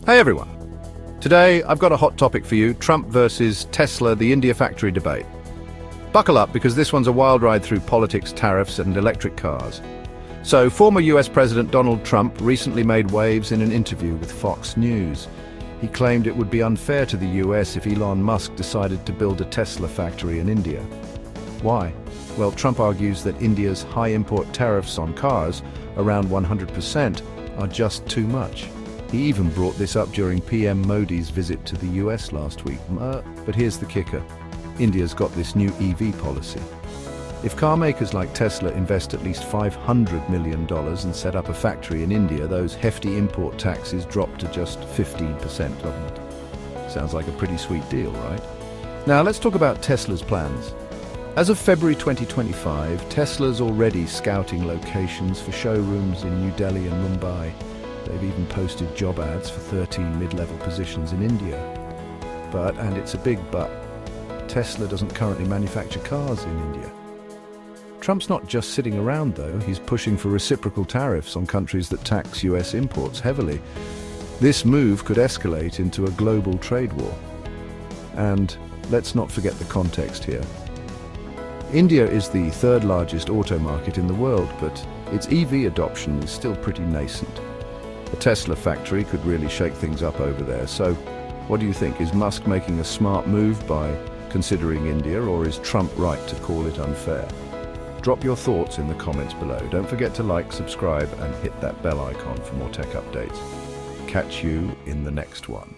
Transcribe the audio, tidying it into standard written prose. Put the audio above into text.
Hey everyone. Today I've got a hot topic for you, Trump versus Tesla, the India factory debate. Buckle up because this one's a wild ride through politics, tariffs and electric cars. So, former US President Donald Trump recently made waves in an interview with Fox News. He claimed it would be unfair to the US if Elon Musk decided to build a Tesla factory in India. Why? Well, Trump argues that India's high import tariffs on cars, around 100%, are just too much. He even brought this up during PM Modi's visit to the US last week. But here's the kicker. India's got this new EV policy. If car makers like Tesla invest at least $500 million and set up a factory in India, those hefty import taxes drop to just 15%, doesn't it? Sounds like a pretty sweet deal, right? Now let's talk about Tesla's plans. As of February 2025, Tesla's already scouting locations for showrooms in New Delhi and Mumbai. They've even posted job ads for 13 mid-level positions in India. But, and it's a big but, Tesla doesn't currently manufacture cars in India. Trump's not just sitting around though, he's pushing for reciprocal tariffs on countries that tax US imports heavily. This move could escalate into a global trade war. And let's not forget the context here. India is the third largest auto market in the world, but its EV adoption is still pretty nascent. A Tesla factory could really shake things up over there. So, what do you think? Is Musk making a smart move by considering India, or is Trump right to call it unfair? Drop your thoughts in the comments below. Don't forget to like, subscribe, and hit that bell icon for more tech updates. Catch you in the next one.